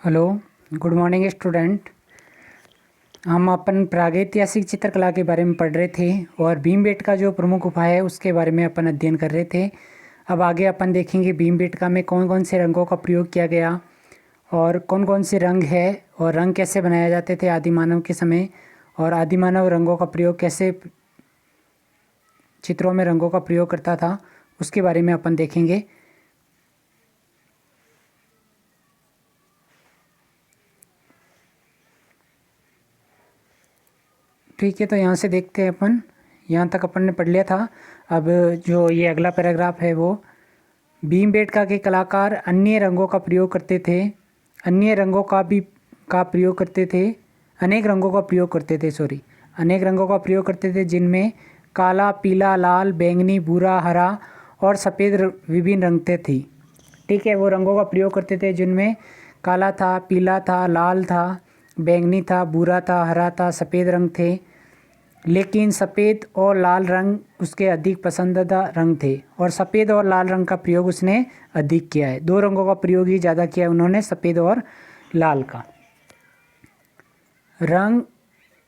Hello, good morning student. हम अपन प्रागैतिहासिक चित्रकला के बारे में पढ़ रहे थे और भीमबेटका जो प्रमुख उपाय है उसके बारे में अपन अध्ययन कर रहे थे। अब आगे अपन देखेंगे भीमबेटका में कौन कौन से रंगों का प्रयोग किया गया और कौन कौन से रंग है और रंग कैसे बनाए जाते थे आदिमानव के समय, और आदिमानव रंगों का प्रयोग कैसे चित्रों में रंगों का प्रयोग करता था, उसके बारे में अपन देखेंगे। ठीक है, तो यहाँ से देखते हैं अपन। यहाँ तक अपन ने पढ़ लिया था। अब जो ये अगला पैराग्राफ है वो भीमबेटका के कलाकार अन्य रंगों का प्रयोग करते थे, अन्य रंगों का प्रयोग करते थे, अनेक रंगों का प्रयोग करते थे अनेक रंगों का प्रयोग करते थे जिनमें काला, पीला, लाल, बैंगनी, भूरा, हरा और सफ़ेद विभिन्न रंग थे। ठीक है, वो रंगों का प्रयोग करते थे जिनमें काला था, पीला था, लाल था, बैंगनी था, भूरा था, हरा था, सफ़ेद रंग थे। लेकिन सफ़ेद और लाल रंग उसके अधिक पसंदीदा रंग थे और सफ़ेद और लाल रंग का प्रयोग उसने अधिक किया है। दो रंगों का प्रयोग ही ज़्यादा किया है उन्होंने, सफ़ेद और लाल का। रंग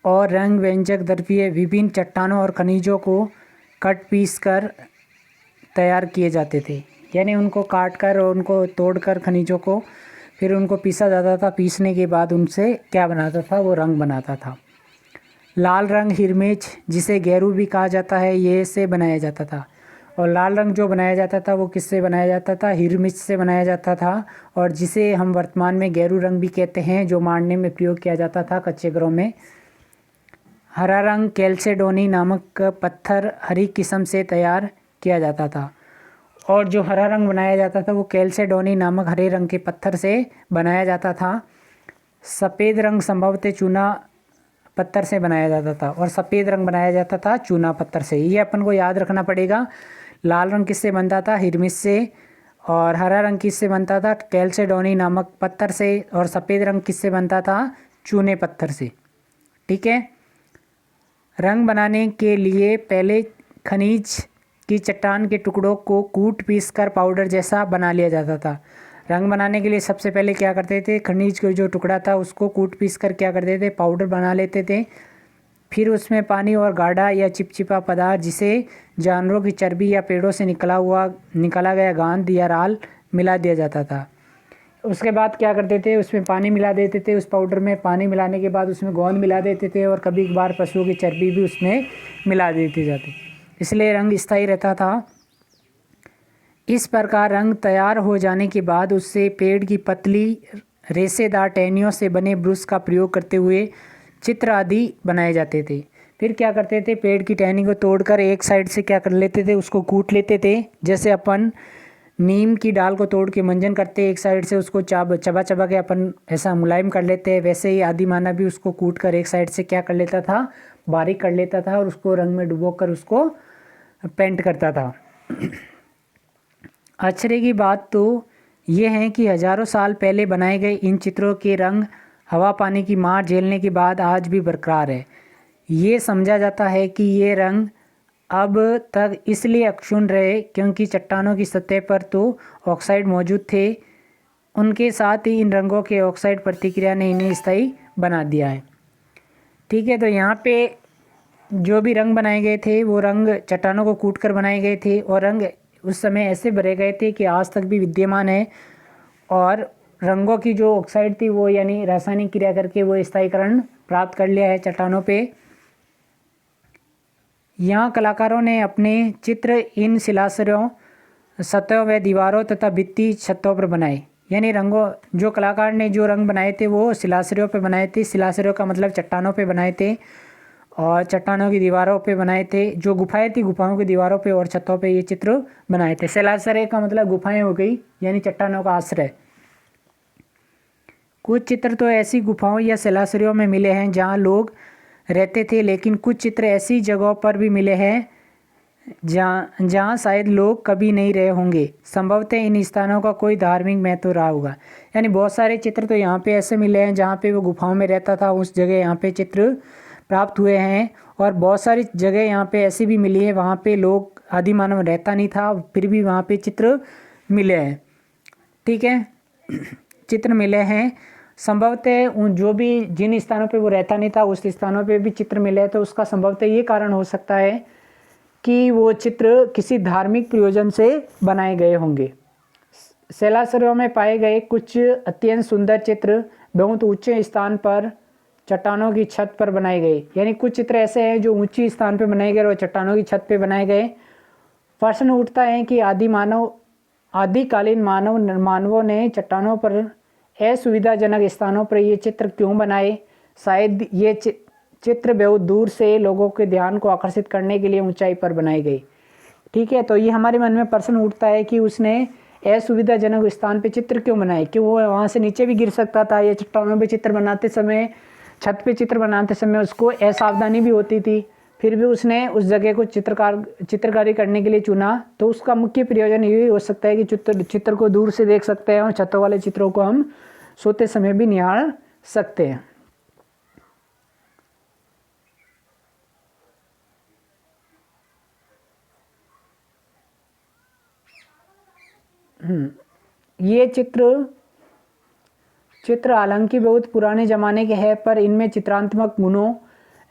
और रंग व्यंजक द्रव्य विभिन्न चट्टानों और खनिजों को कट पीस कर तैयार किए जाते थे, यानी उनको काट कर और उनको तोड़ कर खनिजों को फिर उनको पीसा जाता था। पीसने के बाद उनसे क्या बनाता था, वो रंग बनाता था। लाल रंग हिरमिच, जिसे गेरू भी कहा जाता है, ये से बनाया जाता था। और लाल रंग जो बनाया जाता था वो किससे बनाया जाता था? हिरमिच से बनाया जाता था, और जिसे हम वर्तमान में गेरू रंग भी कहते हैं, जो मारने में प्रयोग किया जाता था कच्चे घरों में। हरा रंग कैल्सेडोनी नामक पत्थर हरी किस्म से तैयार किया जाता था, और जो हरा रंग बनाया जाता था वो कैल्सेडोनी नामक हरे रंग के पत्थर से बनाया जाता था। सफ़ेद रंग संभवतः चूना पत्थर से बनाया जाता था, और सफ़ेद रंग बनाया जाता था चूना पत्थर से। ये अपन को याद रखना पड़ेगा। लाल रंग किससे बनता था? हिरमिच से। और हरा रंग किससे बनता था? कैल्सेडोनी नामक पत्थर से। और सफ़ेद रंग किससे बनता था? चूने पत्थर से। ठीक है, रंग बनाने के लिए पहले खनिज की चट्टान के टुकड़ों को कूट पीस कर पाउडर जैसा बना लिया जाता था। रंग बनाने के लिए सबसे पहले क्या करते थे? खनिज का जो टुकड़ा था उसको कूट पीस कर क्या करते थे? पाउडर बना लेते थे। फिर उसमें पानी और गाढ़ा या चिपचिपा पदार्थ, जिसे जानवरों की चर्बी या पेड़ों से निकाला गया गांध या राल, मिला दिया जाता था। उसके बाद क्या करते थे? उसमें पानी मिला देते थे। उस पाउडर में पानी मिलाने के बाद उसमें गोंद मिला देते थे, और कभी कभार पशुओं की चर्बी भी उसमें मिला देती जाती, इसलिए रंग स्थायी रहता था। इस प्रकार रंग तैयार हो जाने के बाद उससे पेड़ की पतली रेशेदार टहनियों से बने ब्रश का प्रयोग करते हुए चित्र आदि बनाए जाते थे। फिर क्या करते थे? पेड़ की टहनी को तोड़कर एक साइड से क्या कर लेते थे? उसको कूट लेते थे। जैसे अपन नीम की डाल को तोड़ के मंजन करते, एक साइड से उसको चबा चबा के अपन ऐसा मुलायम कर लेते हैं, वैसे ही आदि मानव भी उसको कूट कर एक साइड से क्या कर लेता था? बारीक कर लेता था, और उसको रंग में डुबो कर उसको पेंट करता था। आश्चर्य की बात तो ये है कि हजारों साल पहले बनाए गए इन चित्रों के रंग हवा पानी की मार झेलने के बाद आज भी बरकरार है। ये समझा जाता है कि ये रंग अब तक इसलिए अक्षुण्ण रहे क्योंकि चट्टानों की सतह पर तो ऑक्साइड मौजूद थे, उनके साथ ही इन रंगों के ऑक्साइड प्रतिक्रिया ने इन्हें स्थायी बना दिया है। ठीक है, तो यहाँ पे जो भी रंग बनाए गए थे वो रंग चट्टानों को कूट कर बनाए गए थे, और रंग उस समय ऐसे भरे गए थे कि आज तक भी विद्यमान है। और रंगों की जो ऑक्साइड थी वो यानी रासायनिक क्रिया करके वो स्थायीकरण प्राप्त कर लिया है चट्टानों पे। यहाँ कलाकारों ने अपने चित्र इन शिलाश्रयों, सतहों व दीवारों तथा भित्ति छतों पर बनाए। यानी रंगों, जो कलाकार ने जो रंग बनाए थे वो शिलाश्रयों पे बनाए थे। शिलाश्रयों का मतलब चट्टानों पे बनाए थे, और चट्टानों की दीवारों पे बनाए थे। जो गुफाएं थी, गुफाओं की दीवारों पे और छतों पे ये चित्र बनाए थे। शिलाश्रय का मतलब गुफाएं हो गई, यानी चट्टानों का आश्रय। कुछ चित्र तो ऐसी गुफाओं या शिलाश्रयों में मिले हैं जहाँ लोग रहते थे, लेकिन कुछ चित्र ऐसी जगहों पर भी मिले हैं जहाँ शायद लोग कभी नहीं रहे होंगे। संभवतः इन स्थानों का कोई धार्मिक महत्व रहा होगा। यानी बहुत सारे चित्र तो यहाँ पे ऐसे मिले हैं जहाँ पे वो गुफाओं में रहता था, उस जगह यहाँ पे चित्र प्राप्त हुए हैं। और बहुत सारी जगह यहाँ पे ऐसी भी मिली है वहाँ पे लोग आदि मानव रहता नहीं था, फिर भी वहाँ पे चित्र मिले हैं। ठीक है, चित्र मिले हैं। संभवतः उन जो भी जिन स्थानों पे वो रहता नहीं था उस स्थानों पे भी चित्र मिले, तो उसका संभवतः ये कारण हो सकता है कि वो चित्र किसी धार्मिक प्रयोजन से बनाए गए होंगे। शैलाश्रयों में पाए गए कुछ अत्यंत सुंदर चित्र बहुत ऊंचे स्थान पर चट्टानों की छत पर बनाए गए। यानी कुछ चित्र ऐसे हैं जो ऊंची स्थान पर बनाए गए और चट्टानों की छत पर बनाए गए। प्रश्न उठता है कि आदिकालीन मानवों ने चट्टानों पर असुविधाजनक स्थानों पर ये चित्र क्यों बनाए। शायद ये चित्र बहुत दूर से लोगों के ध्यान को आकर्षित करने के लिए ऊंचाई पर बनाई गई। ठीक है, तो ये हमारे मन में प्रश्न उठता है कि उसने असुविधाजनक स्थान पे चित्र क्यों बनाए, कि वो वहाँ से नीचे भी गिर सकता था। ये चट्टानों पे चित्र बनाते समय, छत पे चित्र बनाते समय उसको असावधानी भी होती थी, फिर भी उसने उस जगह को चित्रकारी करने के लिए चुना। तो उसका मुख्य प्रयोजन यही हो सकता है कि चित्र को दूर से देख सकते हैं और छतों वाले चित्रों को हम सोते समय भी निहार सकते हैं। ये चित्र हालांकि बहुत पुराने ज़माने के हैं, पर इनमें चित्रात्मक गुणों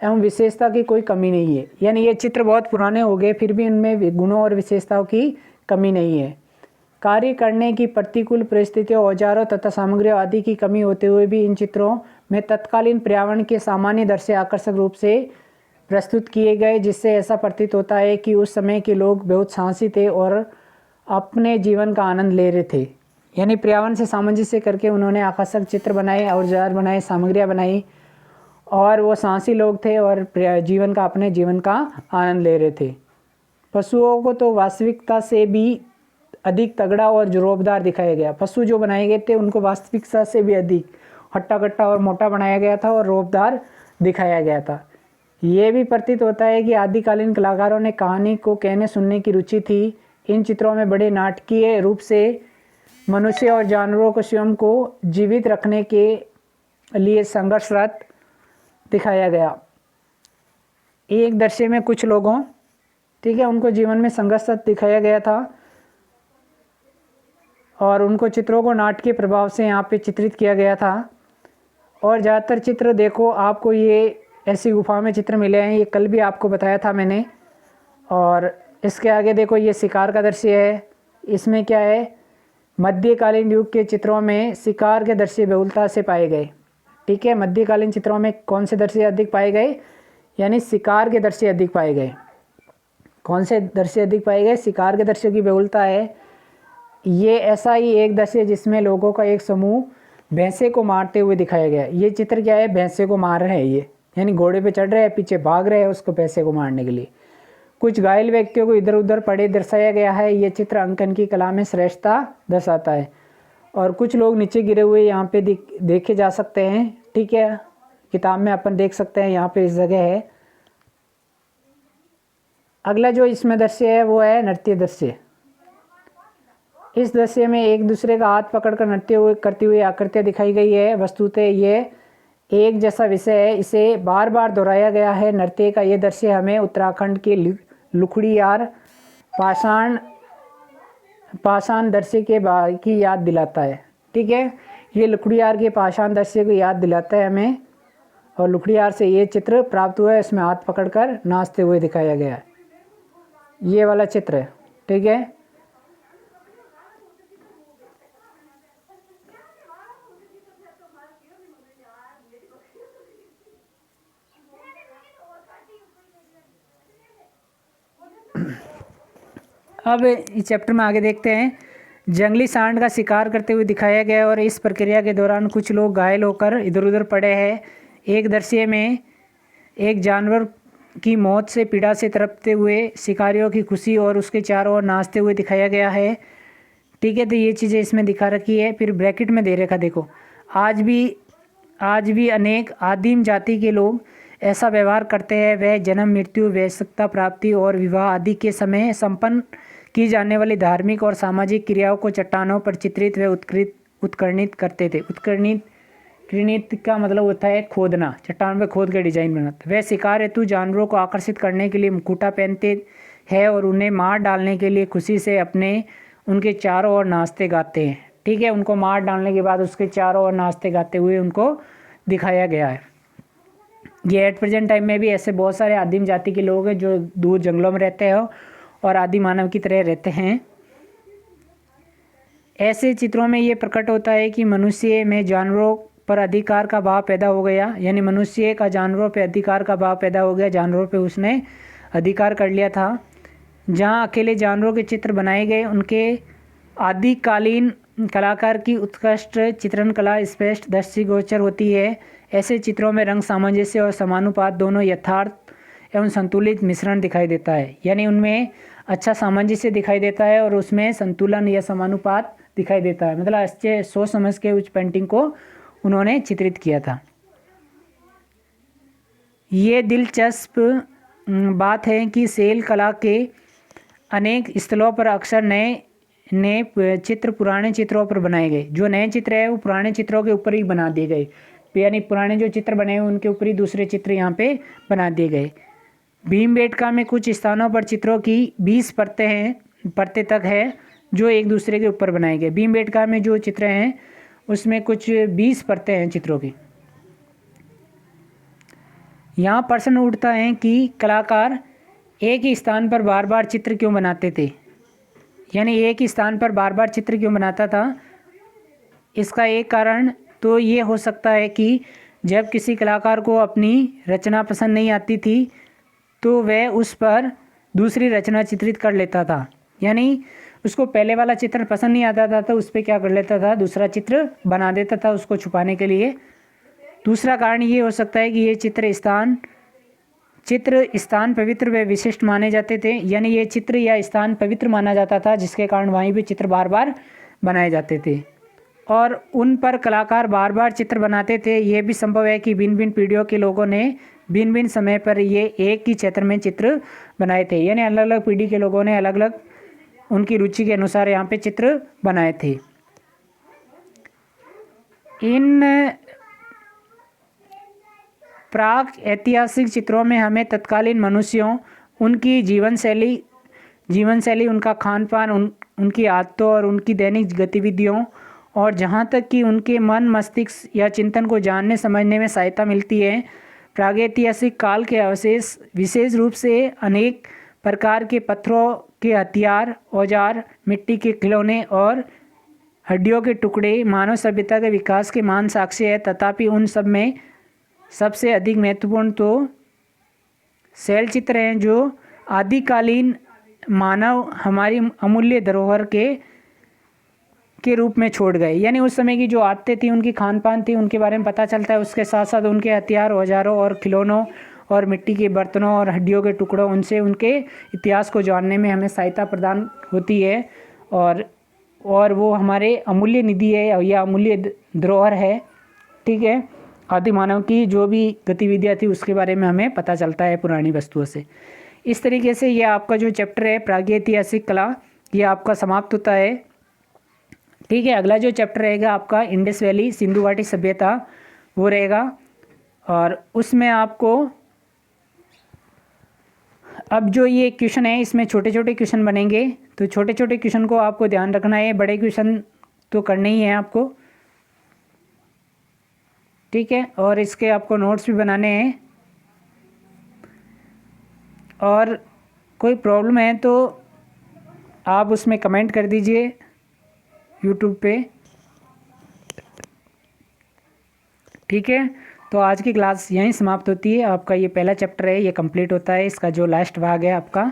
एवं विशेषता की कोई कमी नहीं है। यानी ये चित्र बहुत पुराने हो गए, फिर भी इनमें गुणों और विशेषताओं की कमी नहीं है। कार्य करने की प्रतिकूल परिस्थितियों, औजारों तथा सामग्रियों आदि की कमी होते हुए भी इन चित्रों में तत्कालीन पर्यावरण के सामान्य दृश्य आकर्षक रूप से प्रस्तुत किए गए, जिससे ऐसा प्रतीत होता है कि उस समय के लोग बहुत साहसी थे और अपने जीवन का आनंद ले रहे थे। यानी पर्यावरण से सामंजस्य करके उन्होंने आकर्षक चित्र बनाए, औजार बनाए, सामग्रियाँ बनाई और वो साहसी लोग थे और अपने जीवन का आनंद ले रहे थे। पशुओं को तो वास्तविकता से भी अधिक तगड़ा और जोरदार दिखाया गया। पशु जो बनाए गए थे उनको वास्तविकता से भी अधिक हट्टा कट्टा और मोटा बनाया गया था और रौबदार दिखाया गया था। ये भी प्रतीत होता है कि आदिकालीन कलाकारों ने कहानी को कहने सुनने की रुचि थी। इन चित्रों में बड़े नाटकीय रूप से मनुष्य और जानवरों को स्वयं को जीवित रखने के लिए संघर्षरत दिखाया गया। एक दृश्य में कुछ लोगों, ठीक है, उनको जीवन में संघर्षरत दिखाया गया था और उनको चित्रों को नाटकीय प्रभाव से यहाँ पे चित्रित किया गया था। और ज़्यादातर चित्र देखो आपको ये ऐसी गुफा में चित्र मिले हैं, ये कल भी आपको बताया था मैंने। और इसके आगे देखो ये शिकार का दृश्य है। इसमें क्या है, मध्यकालीन युग के चित्रों में शिकार के दृश्य बहुलता से पाए गए। ठीक है, मध्यकालीन चित्रों में कौन से दृश्य अधिक पाए गए, यानी शिकार के दृश्य अधिक पाए गए। कौन से दृश्य अधिक पाए गए, शिकार के दृश्यों की बहुलता है। ये ऐसा ही एक दृश्य जिसमें लोगों का एक समूह भैंसे को मारते हुए दिखाया गया। ये चित्र क्या है, भैंसे को मार रहे हैं ये, यानी घोड़े पे चढ़ रहे हैं, पीछे भाग रहे हैं उसको भैंसे को मारने के लिए। कुछ घायल व्यक्तियों को इधर उधर पड़े दर्शाया गया है। ये चित्र अंकन की कला में श्रेष्ठता दर्शाता है। और कुछ लोग नीचे गिरे हुए यहाँ पे देखे जा सकते हैं। ठीक है, किताब में अपन देख सकते हैं, यहाँ पे इस जगह है। अगला जो इसमें दृश्य है वो है नृत्य दृश्य। इस दृश्य में एक दूसरे का हाथ पकड़कर नृत्य करती हुई आकृतियाँ दिखाई गई है। वस्तुतः ये एक जैसा विषय है, इसे बार बार दोहराया गया है। नृत्य का ये दृश्य हमें उत्तराखंड के लुखड़ियार पाषाण दृश्य की याद दिलाता है। ठीक है, ये लुखड़ियार के पाषाण दृश्य को याद दिलाता है हमें। और लुखड़ियार से ये चित्र प्राप्त हुआ है, इसमें हाथ पकड़कर नाचते हुए दिखाया गया है, ये वाला चित्र है। ठीक है, अब इस चैप्टर में आगे देखते हैं। जंगली सांड का शिकार करते हुए दिखाया गया और इस प्रक्रिया के दौरान कुछ लोग घायल होकर इधर उधर पड़े हैं। एक दृश्य में एक जानवर की मौत से पीड़ा से तड़पते हुए शिकारियों की खुशी और उसके चारों ओर नाचते हुए दिखाया गया है। ठीक है, तो ये चीज़ें इसमें दिखा रखी है। फिर ब्रैकेट में दे रखा, देखो आज भी अनेक आदिम जाति के लोग ऐसा व्यवहार करते हैं। वह जन्म, मृत्यु, वयस्कता प्राप्ति और विवाह आदि के समय संपन्न की जाने वाली धार्मिक और सामाजिक क्रियाओं को चट्टानों पर चित्रित व उत्कीर्णित करते थे। उत्कीर्णित का मतलब होता है खोदना, चट्टान पर खोद के डिजाइन बनाते। वह शिकार हेतु जानवरों को आकर्षित करने के लिए मुकुटा पहनते हैं और उन्हें मार डालने के लिए खुशी से उनके चारों ओर नाचते गाते हैं। ठीक है, उनको मार डालने के बाद उसके चारों ओर नाचते गाते हुए उनको दिखाया गया है। ये एट प्रेजेंट टाइम में भी ऐसे बहुत सारे आदिम जाति के लोग हैं जो दूर जंगलों में रहते हैं और आदि मानव की तरह रहते हैं। ऐसे चित्रों में ये प्रकट होता है कि मनुष्य में जानवरों पर अधिकार का भाव पैदा हो गया, यानी मनुष्य का जानवरों पे अधिकार का भाव पैदा हो गया, जानवरों पे उसने अधिकार कर लिया था। जहाँ अकेले जानवरों के चित्र बनाए गए, उनके आदिकालीन कलाकार की उत्कृष्ट चित्रण कला स्पष्ट दृष्टिगोचर होती है। ऐसे चित्रों में रंग सामंजस्य और समानुपात दोनों यथार्थ एवं संतुलित मिश्रण दिखाई देता है, यानी उनमें अच्छा सामंजस्य दिखाई देता है और उसमें संतुलन या समानुपात दिखाई देता है। मतलब अच्छे सोच समझ के उस पेंटिंग को उन्होंने चित्रित किया था। ये दिलचस्प बात है कि शैल कला के अनेक स्थलों पर अक्सर नए चित्र पुराने चित्रों पर बनाए गए। जो नए चित्र है वो पुराने चित्रों के ऊपर ही बना दिए गए, यानी पुराने जो चित्र बने हुए उनके ऊपर ही दूसरे चित्र यहाँ पे बना दिए गए। भीमबेटका में कुछ स्थानों पर चित्रों की 20 परतें तक है जो एक दूसरे के ऊपर बनाए गए। भीमबेटका में जो चित्र हैं उसमें कुछ 20 परतें हैं चित्रों की। यहाँ प्रश्न उठता है कि कलाकार एक ही स्थान पर बार बार चित्र क्यों बनाते थे, यानी एक ही स्थान पर बार बार चित्र क्यों बनाता था। इसका एक कारण तो ये हो सकता है कि जब किसी कलाकार को अपनी रचना पसंद नहीं आती थी तो वह उस पर दूसरी रचना चित्रित कर लेता था, यानी उसको पहले वाला चित्र पसंद नहीं आता था तो उस पर क्या कर लेता था, दूसरा चित्र बना देता था उसको छुपाने के लिए। दूसरा कारण ये हो सकता है कि ये चित्र स्थान पवित्र व विशिष्ट माने जाते थे, यानी ये चित्र या स्थान पवित्र माना जाता था जिसके कारण वहीं भी चित्र बार बार बनाए जाते थे और उन पर कलाकार बार बार चित्र बनाते थे। ये भी संभव है कि भिन्न भिन्न पीढ़ियों के लोगों ने भिन्न भिन्न समय पर ये एक ही क्षेत्र में चित्र बनाए थे, यानी अलग अलग पीढ़ी के लोगों ने अलग अलग उनकी रुचि के अनुसार यहाँ पे चित्र बनाए थे। इन प्राक ऐतिहासिक चित्रों में हमें तत्कालीन मनुष्यों, उनकी जीवन शैली, उनका खान पान, उनकी आदतों और उनकी दैनिक गतिविधियों और जहाँ तक कि उनके मन मस्तिष्क या चिंतन को जानने समझने में सहायता मिलती है। प्रागैतिहासिक काल के अवशेष विशेष रूप से अनेक प्रकार के पत्थरों के हथियार, औजार, मिट्टी के खिलौने और हड्डियों के टुकड़े मानव सभ्यता के विकास के महान साक्ष्य है। तथापि उन सब में सबसे अधिक महत्वपूर्ण तो शैल चित्र हैं जो आदिकालीन मानव हमारी अमूल्य धरोहर के रूप में छोड़ गए, यानी उस समय की जो आदतें थी, उनकी खान पान थी, उनके बारे में पता चलता है। उसके साथ साथ उनके हथियार, औजारों और खिलौनों और मिट्टी के बर्तनों और हड्डियों के टुकड़ों, उनसे उनके इतिहास को जानने में हमें सहायता प्रदान होती है और वो हमारे अमूल्य निधि है या अमूल्य धरोहर है। ठीक है, आदि मानव की जो भी गतिविधियाँ थी उसके बारे में हमें पता चलता है पुरानी वस्तुओं से। इस तरीके से ये आपका जो चैप्टर है प्रागैतिहासिक कला, ये आपका समाप्त होता है। ठीक है, अगला जो चैप्टर रहेगा आपका इंडस वैली सिंधु घाटी सभ्यता वो रहेगा और उसमें आपको अब जो ये क्वेश्चन है इसमें छोटे छोटे क्वेश्चन बनेंगे, तो छोटे छोटे क्वेश्चन को आपको ध्यान रखना है, बड़े क्वेश्चन तो करने ही हैं आपको। ठीक है, और इसके आपको नोट्स भी बनाने हैं और कोई प्रॉब्लम है तो आप उसमें कमेंट कर दीजिए यूट्यूब पे। ठीक है, तो आज की क्लास यहीं समाप्त होती है। आपका ये पहला चैप्टर है, ये कंप्लीट होता है। इसका जो लास्ट भाग है आपका